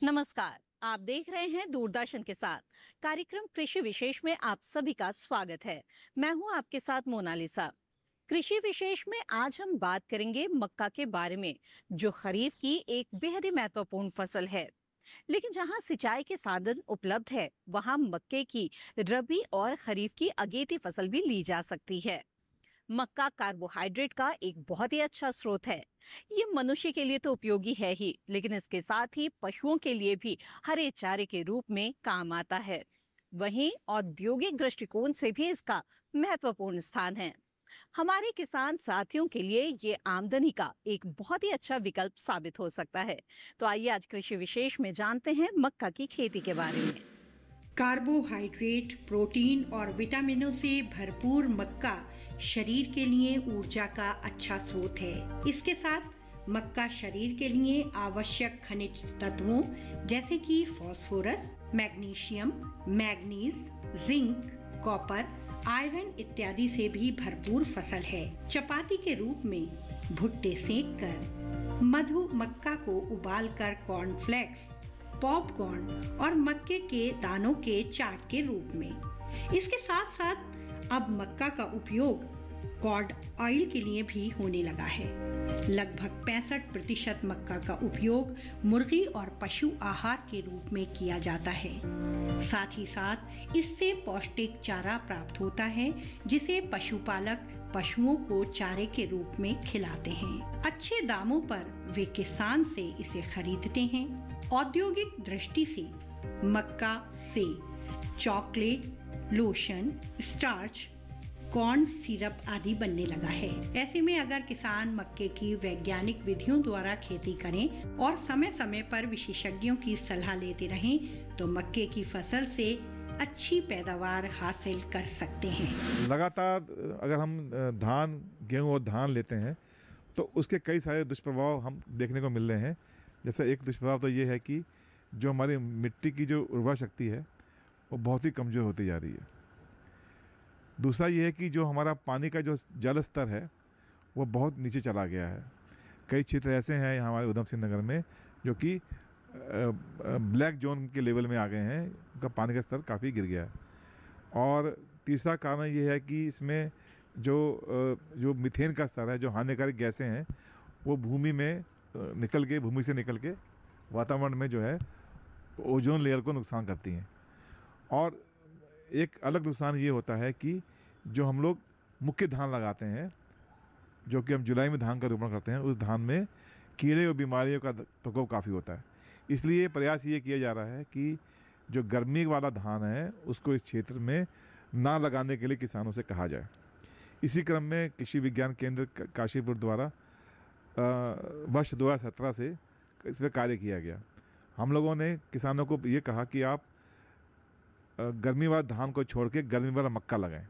नमस्कार। आप देख रहे हैं दूरदर्शन के साथ कार्यक्रम कृषि विशेष में आप सभी का स्वागत है। मैं हूं आपके साथ मोनालिसा। कृषि विशेष में आज हम बात करेंगे मक्का के बारे में, जो खरीफ की एक बेहद ही महत्वपूर्ण फसल है। लेकिन जहां सिंचाई के साधन उपलब्ध है, वहां मक्के की रबी और खरीफ की अगेती फसल भी ली जा सकती है। मक्का कार्बोहाइड्रेट का एक बहुत ही अच्छा स्रोत है। ये मनुष्य के लिए तो उपयोगी है ही, लेकिन इसके साथ ही पशुओं के लिए भी हरे चारे के रूप में काम आता है। वहीं औद्योगिक दृष्टिकोण से भी इसका महत्वपूर्ण स्थान है। हमारे किसान साथियों के लिए ये आमदनी का एक बहुत ही अच्छा विकल्प साबित हो सकता है। तो आइए आज कृषि विशेष में जानते हैं मक्का की खेती के बारे में। कार्बोहाइड्रेट, प्रोटीन और विटामिनों से भरपूर मक्का शरीर के लिए ऊर्जा का अच्छा स्रोत है। इसके साथ मक्का शरीर के लिए आवश्यक खनिज तत्वों जैसे कि phosphorus, magnesium, manganese, zinc, copper, iron इत्यादि से भी भरपूर फसल है। चपाती के रूप में भुट्टे सेंककर, मधु मक्का को उबालकर कॉर्नफ्लेक्स, पॉपकॉर्न और मक्के के दानों के चाट के रूप में। इसके साथ साथ अब मक्का का उपयोग कॉर्ड ऑयल के लिए भी होने लगा है। लगभग 65% मक्का का उपयोग मुर्गी और पशु आहार के रूप में किया जाता है। साथ ही साथ इससे पौष्टिक चारा प्राप्त होता है, जिसे पशुपालक पशुओं को चारे के रूप में खिलाते हैं। अच्छे दामों पर वे किसान से इसे खरीदते हैं। औद्योगिक दृष्टि से मक्का से chocolate, lotion, starch, corn syrup आदि बनने लगा है। ऐसे में अगर किसान मक्के की वैज्ञानिक विधियों द्वारा खेती करें और समय समय पर विशेषज्ञों की सलाह लेते रहें, तो मक्के की फसल से अच्छी पैदावार हासिल कर सकते हैं। लगातार अगर हम धान, गेहूं और धान लेते हैं तो उसके कई सारे दुष्प्रभाव हम देखने को मिल रहे हैं। जैसे एक दुष्प्रभाव तो ये है कि जो हमारी मिट्टी की जो उर्वरा शक्ति है वो बहुत ही कमज़ोर होती जा रही है। दूसरा ये है कि जो हमारा पानी का जो जल स्तर है वो बहुत नीचे चला गया है। कई क्षेत्र ऐसे हैं यहाँ हमारे उधम सिंह नगर में जो कि ब्लैक जोन के लेवल में आ गए हैं, उनका पानी का स्तर काफ़ी गिर गया है। और तीसरा कारण ये है कि इसमें जो मीथेन का स्तर है, जो हानिकारक गैसें हैं, वो भूमि से निकल के वातावरण में जो है ओजोन लेयर को नुकसान करती हैं। और एक अलग नुकसान ये होता है कि जो हम लोग मुख्य धान लगाते हैं, जो कि हम जुलाई में धान का रोपण करते हैं, उस धान में कीड़े और बीमारियों का प्रकोप काफ़ी होता है। इसलिए प्रयास ये किया जा रहा है कि जो गर्मी वाला धान है उसको इस क्षेत्र में ना लगाने के लिए किसानों से कहा जाए। इसी क्रम में कृषि विज्ञान केंद्र काशीपुर द्वारा वर्ष 2017 से इस पर कार्य किया गया। हम लोगों ने किसानों को ये कहा कि आप गर्मी वाला धान को छोड़ के गर्मी वाला मक्का लगाएं।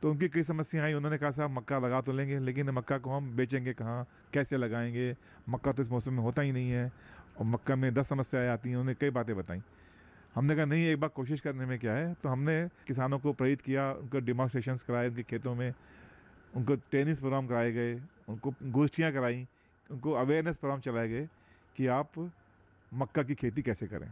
तो उनकी कई समस्याएं आई। उन्होंने कहा साहब मक्का लगा तो लेंगे, लेकिन मक्का को हम बेचेंगे कहाँ, कैसे लगाएंगे, मक्का तो इस मौसम में होता ही नहीं है और मक्का में 10 समस्याएं आती हैं। उन्होंने कई बातें बताई। हमने कहा नहीं, एक बार कोशिश करने में क्या है। तो हमने किसानों को प्रेरित किया, उनको डेमोन्स्ट्रेशंस कराए, उनके खेतों में उनको ट्रेनिंग प्रोग्राम कराए गए, उनको गोष्ठियाँ कराई, उनको अवेयरनेस प्रोग्राम चलाए गए कि आप मक्का की खेती कैसे करें।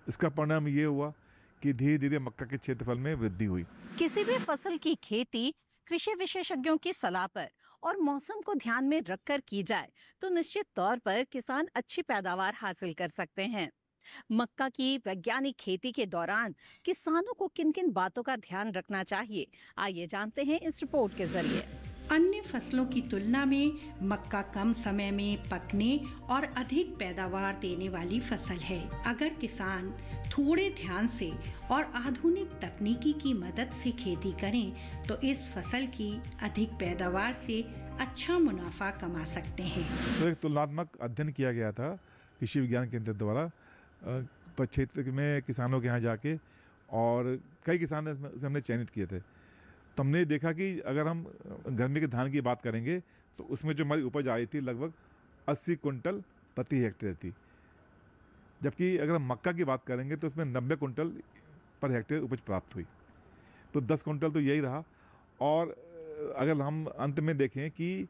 इसका परिणाम ये हुआ कि धीरे धीरे मक्का के क्षेत्रफल में वृद्धि हुई। किसी भी फसल की खेती कृषि विशेषज्ञों की सलाह पर और मौसम को ध्यान में रखकर की जाए तो निश्चित तौर पर किसान अच्छी पैदावार हासिल कर सकते हैं। मक्का की वैज्ञानिक खेती के दौरान किसानों को किन किन बातों का ध्यान रखना चाहिए, आइए जानते हैं इस रिपोर्ट के जरिए। अन्य फसलों की तुलना में मक्का कम समय में पकने और अधिक पैदावार देने वाली फसल है। अगर किसान थोड़े ध्यान से और आधुनिक तकनीकी की मदद से खेती करें तो इस फसल की अधिक पैदावार से अच्छा मुनाफा कमा सकते हैं। तो एक तुलनात्मक अध्ययन किया गया था कृषि विज्ञान केंद्र द्वारा क्षेत्र में किसानों के यहाँ जाके, और कई किसान से हमने चयनित किए थे। तो हमने देखा कि अगर हम गर्मी के धान की बात करेंगे तो उसमें जो हमारी उपज आई थी लगभग 80 कुंटल प्रति हेक्टेयर थी, जबकि अगर हम मक्का की बात करेंगे तो उसमें 90 कुंटल पर हेक्टेयर उपज प्राप्त हुई। तो 10 कुंटल तो यही रहा। और अगर हम अंत में देखें कि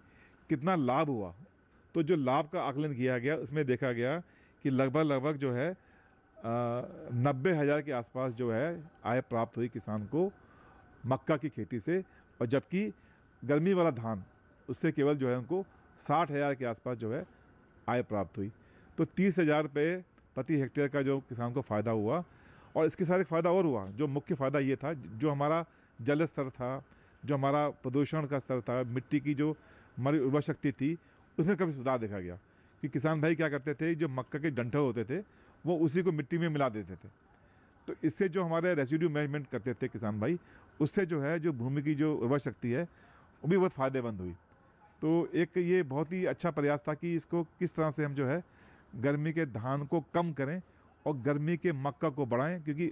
कितना लाभ हुआ, तो जो लाभ का आकलन किया गया उसमें देखा गया कि लगभग जो है 90,000 के आसपास जो है आय प्राप्त हुई किसान को मक्का की खेती से, और जबकि गर्मी वाला धान उससे केवल जो है उनको 60,000 के आसपास जो है आय प्राप्त हुई। तो 30,000 रुपये प्रति हेक्टेयर का जो किसान को फ़ायदा हुआ। और इसके साथ एक फ़ायदा और हुआ, जो मुख्य फ़ायदा ये था, जो हमारा जल स्तर था, जो हमारा प्रदूषण का स्तर था, मिट्टी की जो हमारी उर्वर शक्ति थी, उसमें काफ़ी सुधार देखा गया। कि किसान भाई क्या करते थे, जो मक्का के डंठल होते थे वो उसी को मिट्टी में मिला देते थे। तो इससे जो हमारे रेसिड्यू मैनेजमेंट करते थे किसान भाई, उससे जो है जो भूमि की जो उर्वर शक्ति है वो भी बहुत फ़ायदेमंद हुई। तो एक ये बहुत ही अच्छा प्रयास था कि इसको किस तरह से हम जो है गर्मी के धान को कम करें और गर्मी के मक्का को बढ़ाएं, क्योंकि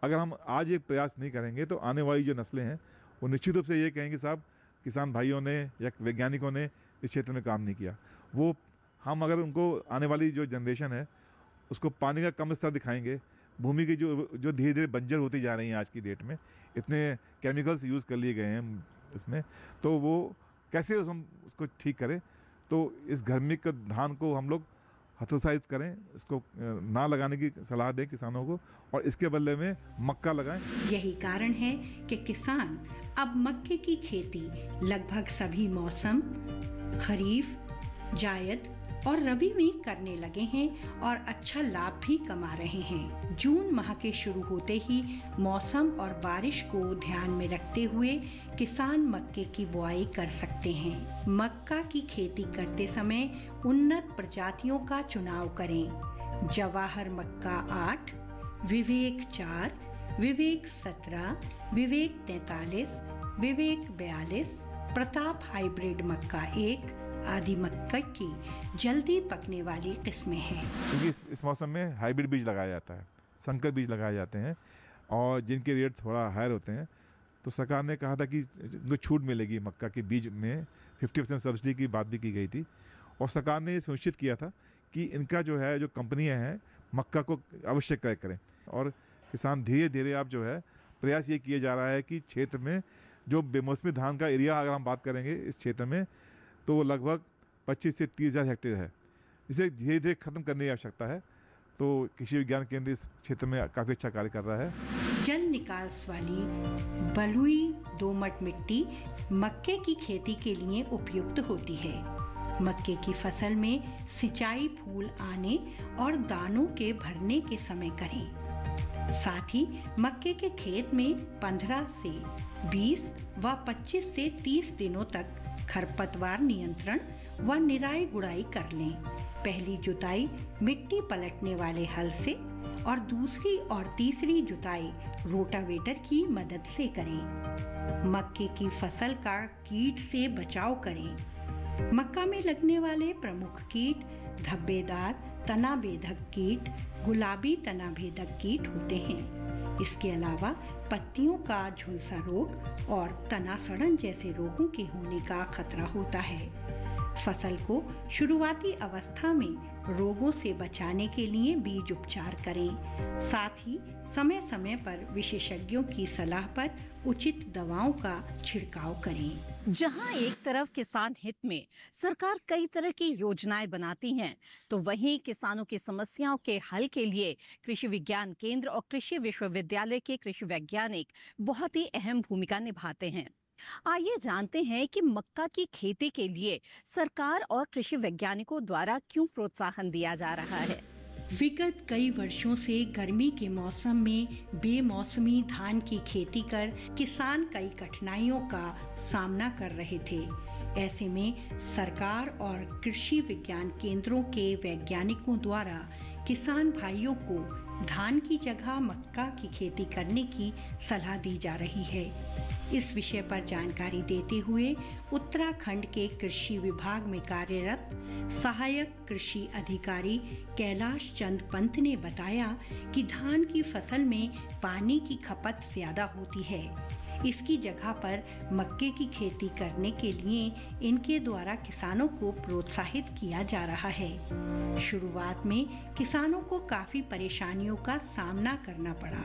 अगर हम आज एक प्रयास नहीं करेंगे तो आने वाली जो नस्लें हैं वो निश्चित रूप से ये कहेंगे साहब किसान भाइयों ने या वैज्ञानिकों ने इस क्षेत्र में काम नहीं किया। वो हम अगर उनको आने वाली जो जनरेशन है उसको पानी का कम स्तर दिखाएंगे, भूमि की जो धीरे धीरे बंजर होती जा रही है आज की डेट में, इतने केमिकल्स यूज़ कर लिए गए हैं इसमें, तो वो कैसे हम उसको ठीक करें। तो इस गर्मी के धान को हम लोग हतोत्साहित करें, इसको ना लगाने की सलाह दें किसानों को, और इसके बदले में मक्का लगाएं। यही कारण है कि किसान अब मक्के की खेती लगभग सभी मौसम, खरीफ, जायद और रबी में करने लगे हैं और अच्छा लाभ भी कमा रहे हैं। जून माह के शुरू होते ही मौसम और बारिश को ध्यान में रखते हुए किसान मक्के की बुआई कर सकते हैं। मक्का की खेती करते समय उन्नत प्रजातियों का चुनाव करें। जवाहर मक्का 8, विवेक 4, विवेक 17, विवेक 43, विवेक 42, प्रताप हाइब्रिड मक्का 1 आदि मक्का की जल्दी पकने वाली किस्में हैं। क्योंकि इस मौसम में हाइब्रिड बीज लगाया जाता है, संकर बीज लगाए जाते हैं, और जिनके रेट थोड़ा हायर होते हैं। तो सरकार ने कहा था कि उनको छूट मिलेगी मक्का के बीज में, 50% सब्सिडी की बात भी की गई थी। और सरकार ने ये सुनिश्चित किया था कि इनका जो है जो कंपनियां हैं मक्का को अवश्य क्रय करें। और किसान धीरे धीरे अब जो है प्रयास ये किया जा रहा है कि क्षेत्र में जो बेमौसमी धान का एरिया अगर हम बात करेंगे इस क्षेत्र में, तो वो लगभग 25 से 30,000 हेक्टेयर है। इसे धीरे धीरे खत्म करने की आवश्यकता है। तो कृषि विज्ञान केंद्र इस क्षेत्र में काफ़ी अच्छा कार्य कर रहा है। जल निकास वाली बलुई दोमट मिट्टी मक्के की खेती के लिए उपयुक्त होती है। मक्के की फसल में सिंचाई फूल आने और दानों के भरने के समय करें। साथ ही मक्के के खेत में 15 से 20 व 25 से 30 दिनों तक खरपतवार नियंत्रण व निराई गुड़ाई कर लें। पहली जुताई मिट्टी पलटने वाले हल से और दूसरी और तीसरी जुताई रोटावेटर की मदद से करें। मक्के की फसल का कीट से बचाव करें। मक्का में लगने वाले प्रमुख कीट धब्बेदार तना भेदक कीट, गुलाबी तना भेदक कीट होते हैं। इसके अलावा पत्तियों का झुलसा रोग और तना सड़न जैसे रोगों के होने का खतरा होता है। फसल को शुरुआती अवस्था में रोगों से बचाने के लिए बीज उपचार करें। साथ ही समय समय पर विशेषज्ञों की सलाह पर उचित दवाओं का छिड़काव करें। जहां एक तरफ किसान हित में सरकार कई तरह की योजनाएं बनाती हैं, तो वहीं किसानों की समस्याओं के हल के लिए कृषि विज्ञान केंद्र और कृषि विश्वविद्यालय के कृषि वैज्ञानिक बहुत ही अहम भूमिका निभाते हैं। आइए जानते हैं कि मक्का की खेती के लिए सरकार और कृषि वैज्ञानिकों द्वारा क्यों प्रोत्साहन दिया जा रहा है। विगत कई वर्षों से गर्मी के मौसम में बेमौसमी धान की खेती कर किसान कई कठिनाइयों का सामना कर रहे थे। ऐसे में सरकार और कृषि विज्ञान केंद्रों के वैज्ञानिकों द्वारा किसान भाइयों को धान की जगह मक्का की खेती करने की सलाह दी जा रही है। इस विषय पर जानकारी देते हुए उत्तराखंड के कृषि विभाग में कार्यरत सहायक कृषि अधिकारी कैलाश चंद पंत ने बताया कि धान की फसल में पानी की खपत ज्यादा होती है। इसकी जगह पर मक्के की खेती करने के लिए इनके द्वारा किसानों को प्रोत्साहित किया जा रहा है। शुरुआत में किसानों को काफी परेशानियों का सामना करना पड़ा।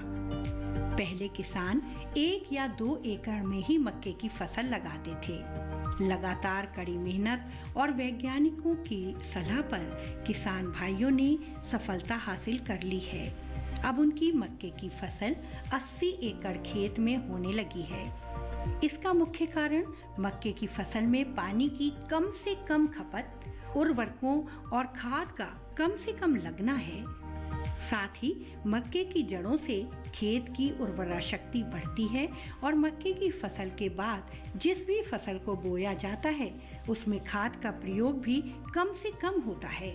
पहले किसान 1 या 2 एकड़ वातावरण में ही मक्के की फसल लगाते थे। लगातार कड़ी मेहनत और वैज्ञानिकों की सलाह पर किसान भाइयों ने सफलता हासिल कर ली है। अब उनकी मक्के की फसल 80 एकड़ खेत में होने लगी है। इसका मुख्य कारण मक्के की फसल में पानी की कम से कम खपत, उर्वरकों और खाद का कम से कम लगना है। साथ ही मक्के की जड़ों से खेत की उर्वरा शक्ति बढ़ती है और मक्के की फसल के बाद जिस भी फसल को बोया जाता है उसमें खाद का प्रयोग भी कम से कम होता है।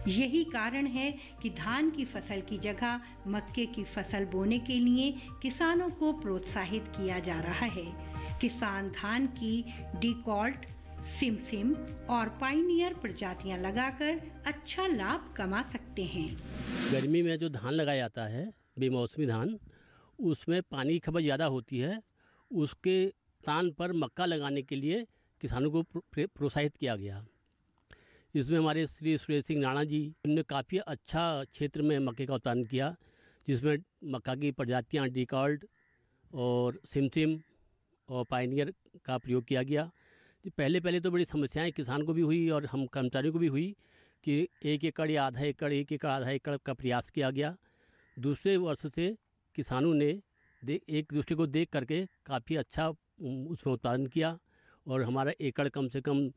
यही कारण है कि धान की फसल की जगह मक्के की फसल बोने के लिए किसानों को प्रोत्साहित किया जा रहा है। किसान धान की डिकॉल्ट, सिमसिम और पाइनियर प्रजातियां लगाकर अच्छा लाभ कमा सकते हैं। गर्मी में जो धान लगाया जाता है, बेमौसमी धान, उसमें पानी की खपत ज़्यादा होती है। उसके स्थान पर मक्का लगाने के लिए किसानों को प्रोत्साहित किया गया। इसमें हमारे श्री सुरेश सिंह राणा जी ने काफ़ी अच्छा क्षेत्र में मक्के का उत्पादन किया, जिसमें मक्का की प्रजातियां डिकॉल्ट और सिमसिम और पाइनियर का प्रयोग किया गया। पहले तो बड़ी समस्याएं किसान को भी हुई और हम कर्मचारियों को भी हुई कि 1 एकड़ या आधा एकड़, 1 एकड़ आधा एकड़ का प्रयास किया गया। दूसरे वर्ष से किसानों ने एक दूसरे को देख करके काफ़ी अच्छा उसमें उत्पादन किया और हमारा एकड़ कम से कम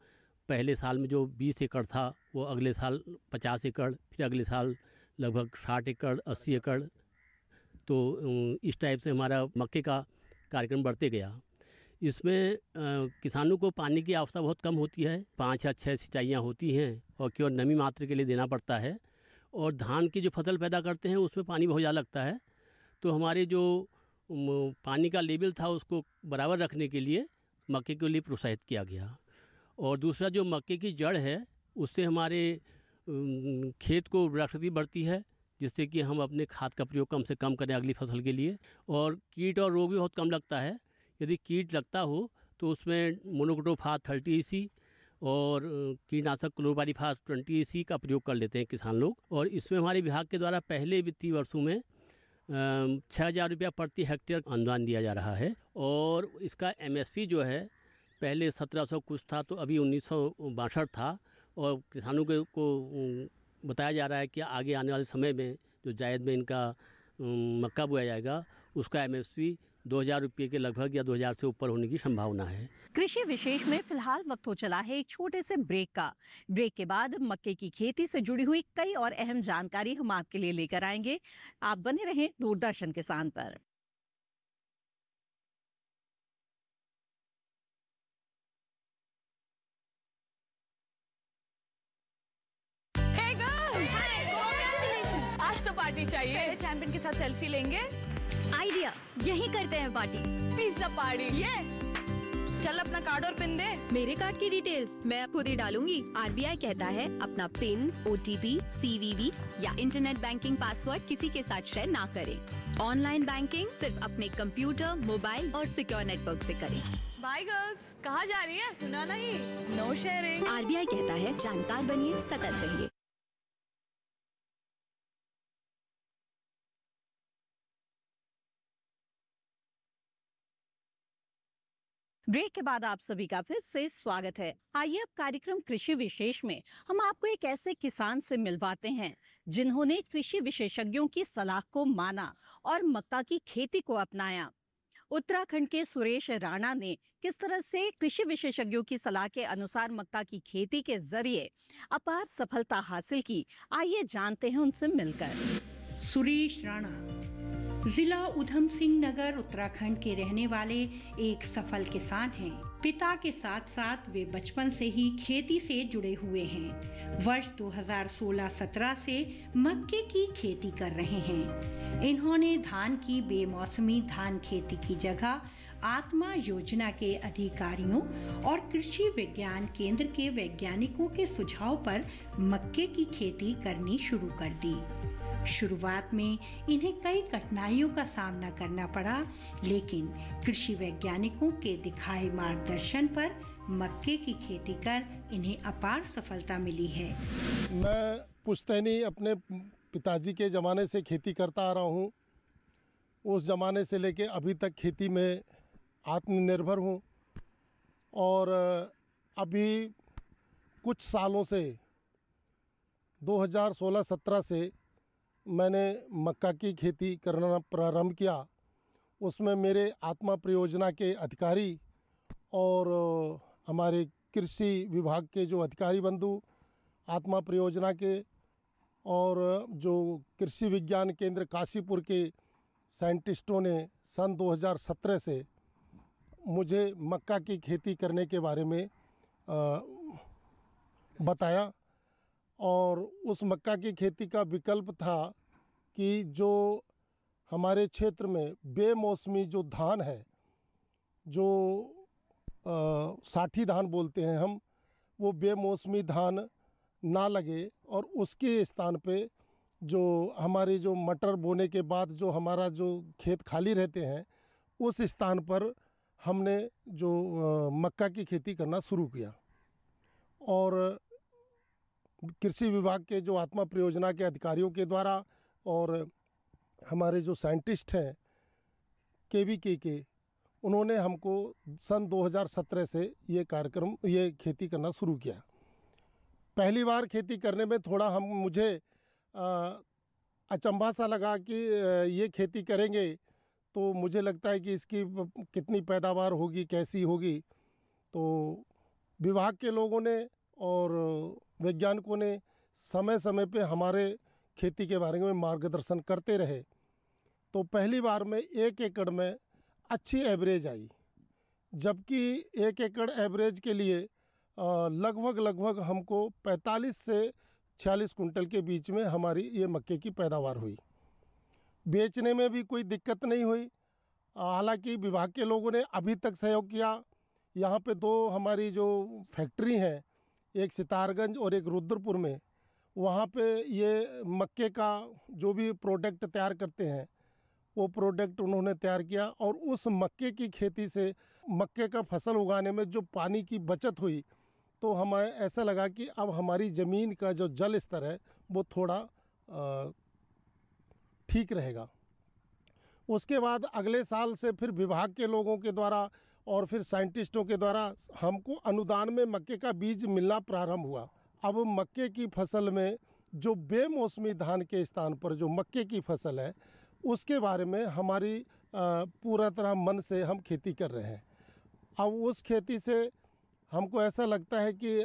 पहले साल में जो 20 एकड़ था वो अगले साल 50 एकड़, फिर अगले साल लगभग 60 एकड़, 80 एकड़। तो इस टाइप से हमारा मक्के का कार्यक्रम बढ़ते गया। इसमें किसानों को पानी की आवश्यकता बहुत कम होती है, 5 या 6 सिंचाइयाँ होती हैं और केवल नमी मात्रा के लिए देना पड़ता है। और धान की जो फसल पैदा करते हैं उसमें पानी बहुत ज़्यादा लगता है। तो हमारे जो पानी का लेवल था उसको बराबर रखने के लिए मक्के के लिए प्रोत्साहित किया गया। और दूसरा जो मक्के की जड़ है उससे हमारे खेत को उर्वरा शक्ति बढ़ती है, जिससे कि हम अपने खाद का प्रयोग कम से कम करें अगली फसल के लिए। और कीट और रोग भी बहुत कम लगता है। यदि कीट लगता हो तो उसमें मोनोक्रोटोफास 30 EC और कीटनाशक क्लोरोपाइरीफास 20 EC का प्रयोग कर लेते हैं किसान लोग। और इसमें हमारे विभाग के द्वारा पहले वित्तीय वर्षों में 6,000 रुपया प्रति हेक्टेयर अनुदान दिया जा रहा है। और इसका MSP जो है पहले 1700 कुछ था, तो अभी 1962 था। और किसानों को बताया जा रहा है कि आगे आने वाले समय में जो जायद में इनका मक्का बोया जाएगा उसका MSP 2,000 रुपये के लगभग या 2,000 से ऊपर होने की संभावना है। कृषि विशेष में फिलहाल वक्त हो चला है एक छोटे से ब्रेक का। ब्रेक के बाद मक्के की खेती से जुड़ी हुई कई और अहम जानकारी हम आपके लिए लेकर आएंगे। आप बने रहें दूरदर्शन किसान पर। आज तो पार्टी चाहिए। पहले चैंपियन के साथ सेल्फी लेंगे। आइडिया, यही करते हैं पार्टी। Pizza party. ये चल अपना कार्ड और पिन दे। मेरे कार्ड की डिटेल्स मैं खुद ही डालूंगी। RBI कहता है अपना पिन, OTP, CVV या इंटरनेट बैंकिंग पासवर्ड किसी के साथ शेयर ना करें। ऑनलाइन बैंकिंग सिर्फ अपने कंप्यूटर, मोबाइल और सिक्योर नेटवर्क से करें। बाय गर्ल्स, कहाँ जा रही है? सुना नहीं? No sharing. RBI कहता है जानकार बनिए, सतर्क रहिए। ब्रेक के बाद आप सभी का फिर से स्वागत है। आइए अब कार्यक्रम कृषि विशेष में हम आपको एक ऐसे किसान से मिलवाते हैं जिन्होंने कृषि विशेषज्ञों की सलाह को माना और मक्का की खेती को अपनाया। उत्तराखंड के सुरेश राणा ने किस तरह से कृषि विशेषज्ञों की सलाह के अनुसार मक्का की खेती के जरिए अपार सफलता हासिल की, आइए जानते हैं उनसे मिलकर। सुरेश राणा जिला ऊधम सिंह नगर उत्तराखंड के रहने वाले एक सफल किसान हैं। पिता के साथ साथ वे बचपन से ही खेती से जुड़े हुए हैं। वर्ष 2016-17 से मक्के की खेती कर रहे हैं। इन्होंने धान की बेमौसमी धान खेती की जगह आत्मा योजना के अधिकारियों और कृषि विज्ञान केंद्र के वैज्ञानिकों के सुझाव पर मक्के की खेती करनी शुरू कर दी। शुरुआत में इन्हें कई कठिनाइयों का सामना करना पड़ा, लेकिन कृषि वैज्ञानिकों के दिखाए मार्गदर्शन पर मक्के की खेती कर इन्हें अपार सफलता मिली है। मैं पुश्तैनी अपने पिताजी के ज़माने से खेती करता आ रहा हूँ। उस ज़माने से लेके अभी तक खेती में आत्मनिर्भर हूँ। और अभी कुछ सालों से 2016-17 से मैंने मक्का की खेती करना प्रारंभ किया। उसमें मेरे आत्मा परियोजना के अधिकारी और हमारे कृषि विभाग के जो अधिकारी बंधु आत्मा परियोजना के और जो कृषि विज्ञान केंद्र काशीपुर के साइंटिस्टों ने सन 2017 से मुझे मक्का की खेती करने के बारे में बताया। और उस मक्का की खेती का विकल्प था कि जो हमारे क्षेत्र में बेमौसमी जो धान है, जो साठी धान बोलते हैं हम, वो बेमौसमी धान ना लगे और उसके स्थान पे जो हमारे जो मटर बोने के बाद जो हमारा जो खेत खाली रहते हैं, उस स्थान पर हमने जो मक्का की खेती करना शुरू किया। और कृषि विभाग के जो आत्मा परियोजना के अधिकारियों के द्वारा और हमारे जो साइंटिस्ट हैं केवीके के, उन्होंने हमको सन 2017 से ये खेती करना शुरू किया। पहली बार खेती करने में थोड़ा मुझे अचंभा सा लगा कि ये खेती करेंगे तो मुझे लगता है कि इसकी कितनी पैदावार होगी, कैसी होगी। तो विभाग के लोगों ने और वैज्ञानिकों ने समय समय पे हमारे खेती के बारे में मार्गदर्शन करते रहे। तो पहली बार में 1 एकड़ में अच्छी एवरेज आई, जबकि 1 एकड़ एवरेज के लिए लगभग हमको 45 से 46 कुंटल के बीच में हमारी ये मक्के की पैदावार हुई। बेचने में भी कोई दिक्कत नहीं हुई। हालांकि विभाग के लोगों ने अभी तक सहयोग किया। यहाँ पे 2 हमारी जो फैक्ट्री हैं, एक सितारगंज और एक रुद्रपुर में, वहाँ पे ये मक्के का जो भी प्रोडक्ट तैयार करते हैं वो प्रोडक्ट उन्होंने तैयार किया। और उस मक्के की खेती से मक्के का फसल उगाने में जो पानी की बचत हुई, तो हमें ऐसा लगा कि अब हमारी ज़मीन का जो जल स्तर है वो थोड़ा ठीक रहेगा। उसके बाद अगले साल से फिर विभाग के लोगों के द्वारा और फिर साइंटिस्टों के द्वारा हमको अनुदान में मक्के का बीज मिलना प्रारंभ हुआ। अब मक्के की फसल में जो बेमौसमी धान के स्थान पर जो मक्के की फसल है, उसके बारे में हमारी पूरा तरह मन से हम खेती कर रहे हैं। अब उस खेती से हमको ऐसा लगता है कि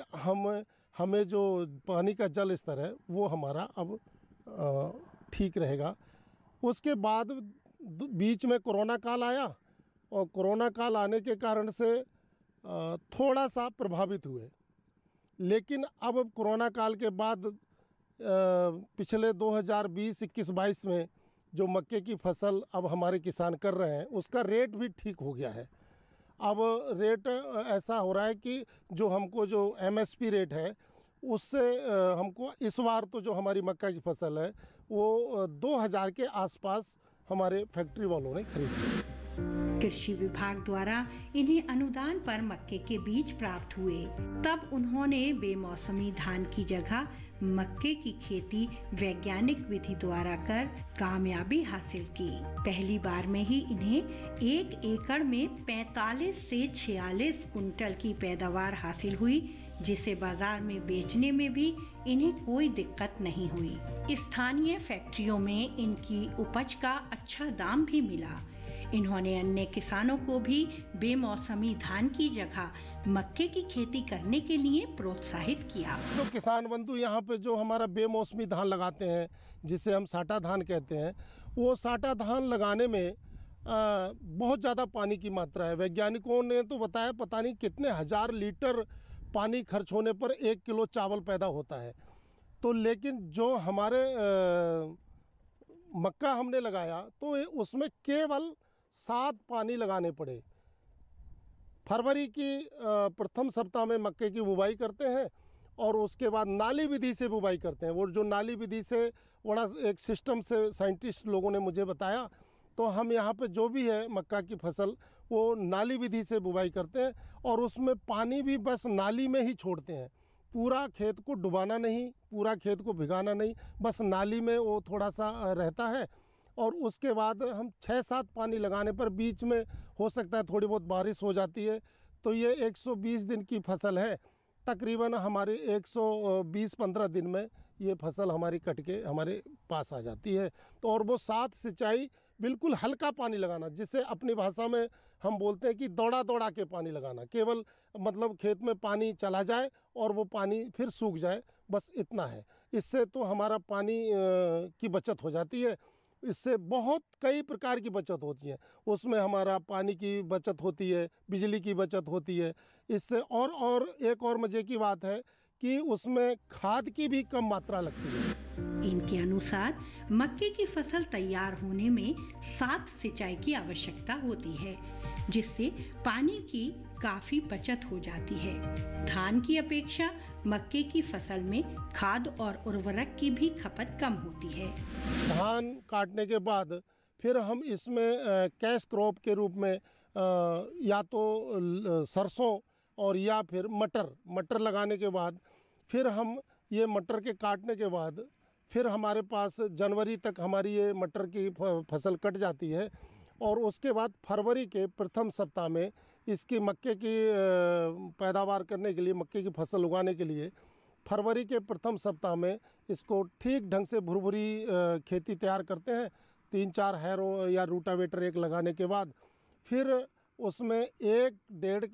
हमें जो पानी का जल स्तर है वो हमारा अब ठीक रहेगा। उसके बाद बीच में कोरोना काल आया और कोरोना काल आने के कारण से थोड़ा सा प्रभावित हुए। लेकिन अब कोरोना काल के बाद पिछले 2020, 21, 22 में जो मक्के की फसल अब हमारे किसान कर रहे हैं, उसका रेट भी ठीक हो गया है। अब रेट ऐसा हो रहा है कि जो हमको जो MSP रेट है उससे हमको इस बार तो जो हमारी मक्का की फसल है वो 2000 के आसपास हमारे फैक्ट्री वालों ने खरीदी। कृषि विभाग द्वारा इन्हें अनुदान पर मक्के के बीज प्राप्त हुए। तब उन्होंने बेमौसमी धान की जगह मक्के की खेती वैज्ञानिक विधि द्वारा कर कामयाबी हासिल की। पहली बार में ही इन्हें 1 एकड़ में 45 से 46 कुंटल की पैदावार हासिल हुई, जिसे बाजार में बेचने में भी इन्हें कोई दिक्कत नहीं हुई। स्थानीय फैक्ट्रियों में इनकी उपज का अच्छा दाम भी मिला। इन्होंने अन्य किसानों को भी बेमौसमी धान की जगह मक्के की खेती करने के लिए प्रोत्साहित किया। जो किसान बंधु यहाँ पे जो हमारा बेमौसमी धान लगाते हैं, जिसे हम साटा धान कहते हैं, वो साटा धान लगाने में बहुत ज़्यादा पानी की मात्रा है। वैज्ञानिकों ने तो बताया पता नहीं कितने हज़ार लीटर पानी खर्च होने पर 1 किलो चावल पैदा होता है। तो लेकिन जो हमारे मक्का हमने लगाया तो उसमें केवल 7 पानी लगाने पड़े। फरवरी की प्रथम सप्ताह में मक्के की बुवाई करते हैं और उसके बाद नाली विधि से बुवाई करते हैं। वो जो नाली विधि से बड़ा एक सिस्टम से साइंटिस्ट लोगों ने मुझे बताया, तो हम यहाँ पे जो भी है मक्का की फसल वो नाली विधि से बुवाई करते हैं और उसमें पानी भी बस नाली में ही छोड़ते हैं। पूरा खेत को डुबाना नहीं, पूरा खेत को भिगाना नहीं, बस नाली में वो थोड़ा सा रहता है और उसके बाद हम 6-7 पानी लगाने पर बीच में हो सकता है थोड़ी बहुत बारिश हो जाती है, तो ये 120 दिन की फसल है। तकरीबन हमारे 120-15 दिन में ये फसल हमारी कट के हमारे पास आ जाती है। तो और वो 7 सिंचाई बिल्कुल हल्का पानी लगाना, जिससे अपनी भाषा में हम बोलते हैं कि दौड़ा दौड़ा के पानी लगाना, केवल मतलब खेत में पानी चला जाए और वो पानी फिर सूख जाए, बस इतना है। इससे तो हमारा पानी की बचत हो जाती है। इससे बहुत कई प्रकार की बचत होती है। उसमें हमारा पानी की बचत होती है, बिजली की बचत होती है। इससे और एक और मज़े की बात है कि उसमें खाद की भी कम मात्रा लगती है। इनके अनुसार मक्के की फसल तैयार होने में 7 सिंचाई की आवश्यकता होती है, जिससे पानी की काफी बचत हो जाती है। धान की अपेक्षा मक्के की फसल में खाद और उर्वरक की भी खपत कम होती है। धान काटने के बाद फिर हम इसमें कैश क्रॉप के रूप में या तो सरसों और या फिर मटर लगाने के बाद फिर हम ये मटर के काटने के बाद फिर हमारे पास जनवरी तक हमारी ये मटर की फसल कट जाती है, और उसके बाद फरवरी के प्रथम सप्ताह में इसकी मक्के की पैदावार करने के लिए, मक्के की फसल उगाने के लिए फरवरी के प्रथम सप्ताह में इसको ठीक ढंग से भुरभुरी खेती तैयार करते हैं। 3-4 हैरो या रूटावेटर एक लगाने के बाद फिर उसमें 1-1.5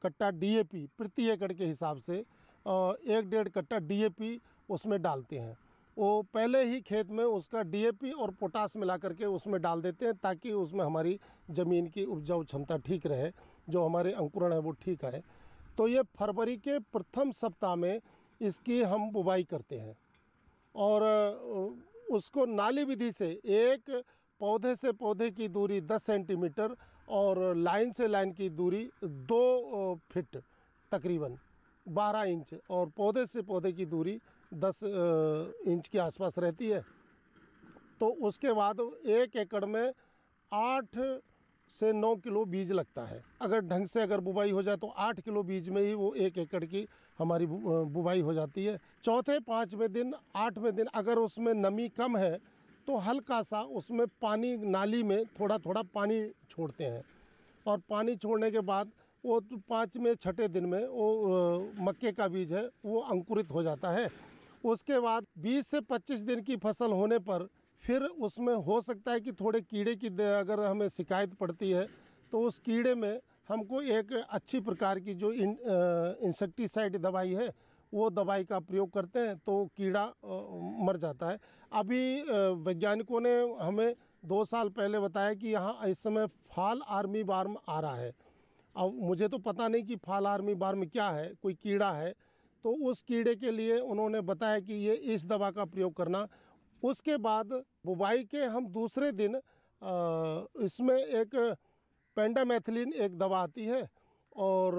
कट्टा DAP प्रति एकड़ के हिसाब से 1-1.5 कट्टा DAP उसमें डालते हैं। वो पहले ही खेत में उसका DAP और पोटास मिला करके उसमें डाल देते हैं, ताकि उसमें हमारी ज़मीन की उपजाऊ क्षमता ठीक रहे, जो हमारे अंकुरण है वो ठीक आए। तो ये फरवरी के प्रथम सप्ताह में इसकी हम बुवाई करते हैं, और उसको नाली विधि से एक पौधे से पौधे की दूरी 10 सेंटीमीटर और लाइन से लाइन की दूरी 2 फीट तकरीबन 12 इंच, और पौधे से पौधे की दूरी 10 इंच के आसपास रहती है। तो उसके बाद 1 एकड़ में 8 से 9 किलो बीज लगता है। अगर ढंग से अगर बुवाई हो जाए तो 8 किलो बीज में ही वो 1 एकड़ की हमारी बुवाई हो जाती है। चौथे 5वें दिन 8वें दिन अगर उसमें नमी कम है तो हल्का सा उसमें पानी, नाली में थोड़ा थोड़ा पानी छोड़ते हैं, और पानी छोड़ने के बाद वो 5वें-6ठे दिन में वो मक्के का बीज है वो अंकुरित हो जाता है। उसके बाद 20 से 25 दिन की फसल होने पर फिर उसमें हो सकता है कि थोड़े कीड़े की अगर हमें शिकायत पड़ती है, तो उस कीड़े में हमको एक अच्छी प्रकार की जो इंसेक्टिसाइड दवाई है वो दवाई का प्रयोग करते हैं, तो कीड़ा मर जाता है। अभी वैज्ञानिकों ने हमें 2 साल पहले बताया कि यहाँ इस समय फॉल आर्मी वार्म आ रहा है। अब मुझे तो पता नहीं कि फॉल आर्मी वार्म क्या है, कोई कीड़ा है, तो उस कीड़े के लिए उन्होंने बताया कि ये इस दवा का प्रयोग करना। उसके बाद बुवाई के हम दूसरे दिन इसमें एक पेंडामेथिलिन एक दवा आती है और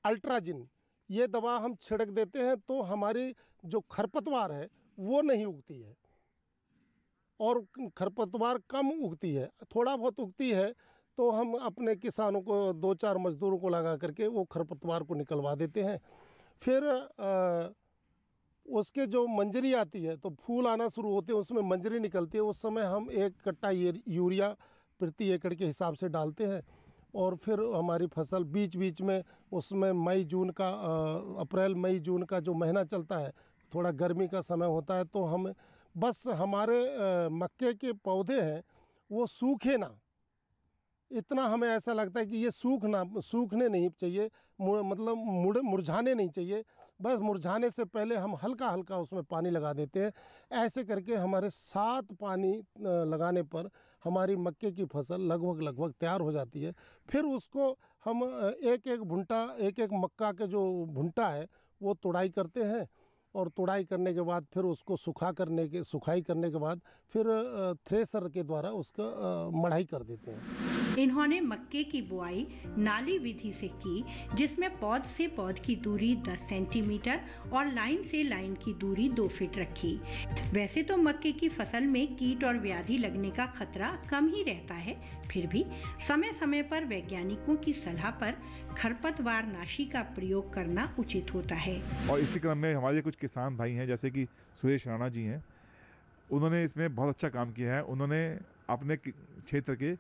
अल्ट्राजिन, ये दवा हम छिड़क देते हैं, तो हमारी जो खरपतवार है वो नहीं उगती है, और खरपतवार कम उगती है, थोड़ा बहुत उगती है, तो हम अपने किसानों को 2-4 मजदूरों को लगा करके वो खरपतवार को निकलवा देते हैं। फिर उसके जो मंजरी आती है तो फूल आना शुरू होते हैं, उसमें मंजरी निकलती है, उस समय हम 1 कट्टा यूरिया प्रति एकड़ के हिसाब से डालते हैं। और फिर हमारी फसल बीच बीच में उसमें अप्रैल मई जून का जो महीना चलता है, थोड़ा गर्मी का समय होता है, तो हम बस हमारे मक्के के पौधे हैं वो सूखे ना, इतना हमें ऐसा लगता है कि ये सूखने नहीं चाहिए, मतलब मुरझाने नहीं चाहिए, बस मुरझाने से पहले हम हल्का हल्का उसमें पानी लगा देते हैं। ऐसे करके हमारे 7 पानी लगाने पर हमारी मक्के की फसल लगभग तैयार हो जाती है। फिर उसको हम एक एक मक्का के जो भुंटा है वो तुड़ाई करते हैं, और तुड़ाई करने के बाद फिर उसको सुखाई करने के बाद फिर थ्रेसर के द्वारा उसका मढ़ाई कर देते हैं। इन्होंने मक्के की बुआई नाली विधि से की, जिसमें पौध से पौध की दूरी 10 सेंटीमीटर और लाइन से लाइन की दूरी 2 फीट रखी। वैसे तो मक्के की फसल में कीट और व्याधि लगने का खतरा कम ही रहता है, फिर भी समय समय पर वैज्ञानिकों की सलाह पर खरपतवार नाशी का प्रयोग करना उचित होता है। और इसी क्रम में हमारे कुछ किसान भाई हैं, जैसे कि सुरेश राणा जी हैं, उन्होंने इसमें बहुत अच्छा काम किया है। उन्होंने अपने क्षेत्र के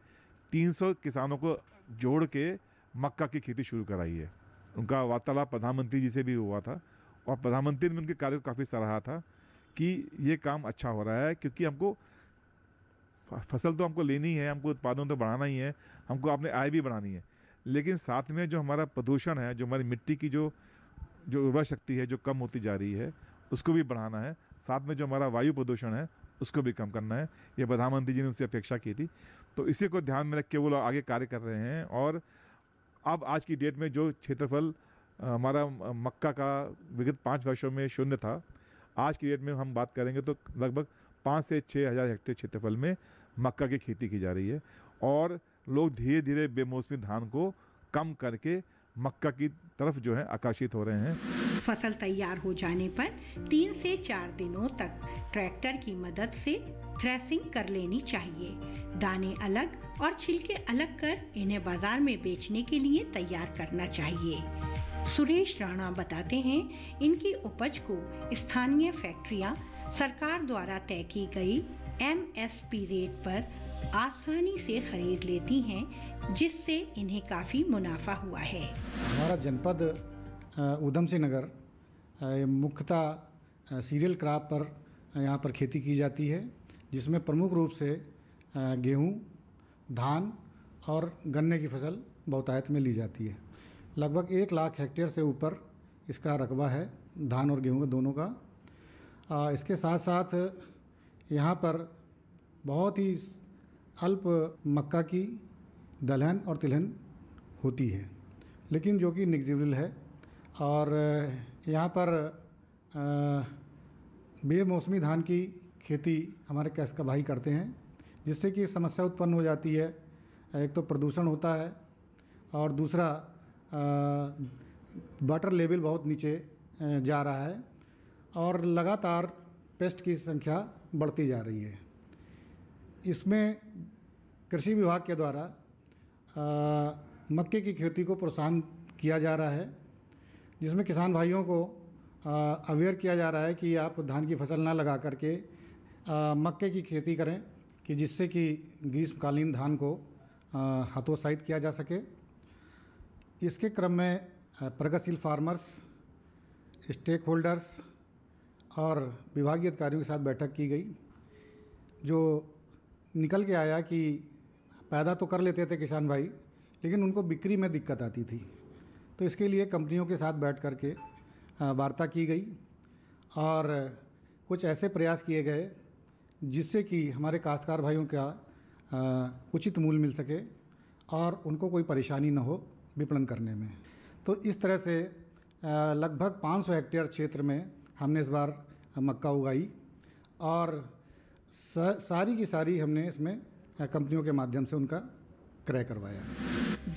300 किसानों को जोड़ के मक्का की खेती शुरू कराई है। उनका वार्तालाप प्रधानमंत्री जी से भी हुआ था और प्रधानमंत्री ने उनके कार्य को काफ़ी सराहा था कि ये काम अच्छा हो रहा है, क्योंकि हमको फसल तो हमको लेनी है, हमको उत्पादन तो बढ़ाना ही है, हमको अपने आय भी बढ़ानी है, लेकिन साथ में जो हमारा प्रदूषण है, जो हमारी मिट्टी की जो उर्वरा शक्ति है जो कम होती जा रही है, उसको भी बढ़ाना है। साथ में जो हमारा वायु प्रदूषण है उसको भी कम करना है। ये प्रधानमंत्री जी ने उससे अपेक्षा की थी, तो इसी को ध्यान में रख के वो लोग आगे कार्य कर रहे हैं। और अब आज की डेट में जो क्षेत्रफल हमारा मक्का का विगत 5 वर्षों में शून्य था, आज की डेट में हम बात करेंगे तो लगभग 5 से 6 हज़ार हेक्टेयर क्षेत्रफल में मक्का की खेती की जा रही है। और लोग धीरे धीरे बेमौसमी धान को कम करके मक्का की तरफ जो है आकर्षित हो रहे हैं। फसल तैयार हो जाने पर 3 से 4 दिनों तक ट्रैक्टर की मदद से थ्रेसिंग कर लेनी चाहिए। दाने अलग और छिलके अलग कर इन्हें बाजार में बेचने के लिए तैयार करना चाहिए। सुरेश राणा बताते हैं, इनकी उपज को स्थानीय फैक्ट्रियां सरकार द्वारा तय की गई MSP रेट पर आसानी से खरीद लेती हैं, जिससे इन्हें काफ़ी मुनाफा हुआ है। हमारा जनपद ऊधम सिंह नगर मुख्यतः सीरियल क्रॉप पर यहाँ पर खेती की जाती है, जिसमें प्रमुख रूप से गेहूँ, धान और गन्ने की फसल बहुतायत में ली जाती है। लगभग 1 लाख हेक्टेयर से ऊपर इसका रकबा है, धान और गेहूँ दोनों का। इसके साथ साथ यहाँ पर बहुत ही अल्प मक्का की दलहन और तिलहन होती है, लेकिन जो कि निग्जिबल है। और यहाँ पर बेमौसमी धान की खेती हमारे कैसका भाई करते हैं, जिससे कि समस्या उत्पन्न हो जाती है। एक तो प्रदूषण होता है और दूसरा वाटर लेवल बहुत नीचे जा रहा है और लगातार पेस्ट की संख्या बढ़ती जा रही है। इसमें कृषि विभाग के द्वारा मक्के की खेती को प्रोत्साहन किया जा रहा है, जिसमें किसान भाइयों को अवेयर किया जा रहा है कि आप धान की फसल ना लगा करके मक्के की खेती करें, कि जिससे कि ग्रीष्मकालीन धान को हतोत्साहित किया जा सके। इसके क्रम में प्रगतिशील फार्मर्स, स्टेक होल्डर्स और विभागीय अधिकारियों के साथ बैठक की गई, जो निकल के आया कि पैदा तो कर लेते थे किसान भाई, लेकिन उनको बिक्री में दिक्कत आती थी। तो इसके लिए कंपनियों के साथ बैठ कर के वार्ता की गई और कुछ ऐसे प्रयास किए गए जिससे कि हमारे काश्तकार भाइयों का उचित मूल्य मिल सके और उनको कोई परेशानी न हो विपणन करने में। तो इस तरह से लगभग 500 हेक्टेयर क्षेत्र में हमने इस बार मक्का उगाई और सारी की सारी हमने इसमें कंपनियों के माध्यम से उनका क्रय करवाया।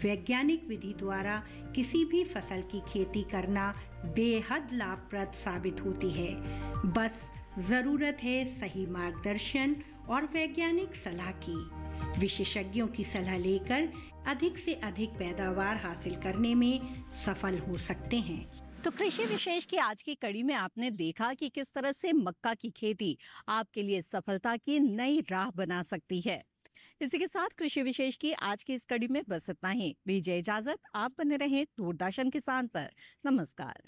वैज्ञानिक विधि द्वारा किसी भी फसल की खेती करना बेहद लाभप्रद साबित होती है। बस ज़रूरत है सही मार्गदर्शन और वैज्ञानिक सलाह की। विशेषज्ञों की सलाह लेकर अधिक से अधिक पैदावार हासिल करने में सफल हो सकते हैं। तो कृषि विशेष की आज की कड़ी में आपने देखा कि किस तरह से मक्का की खेती आपके लिए सफलता की नई राह बना सकती है। इसी के साथ कृषि विशेष की आज की इस कड़ी में बस इतना ही। दीजिए इजाजत, आप बने रहें दूरदर्शन किसान पर। नमस्कार।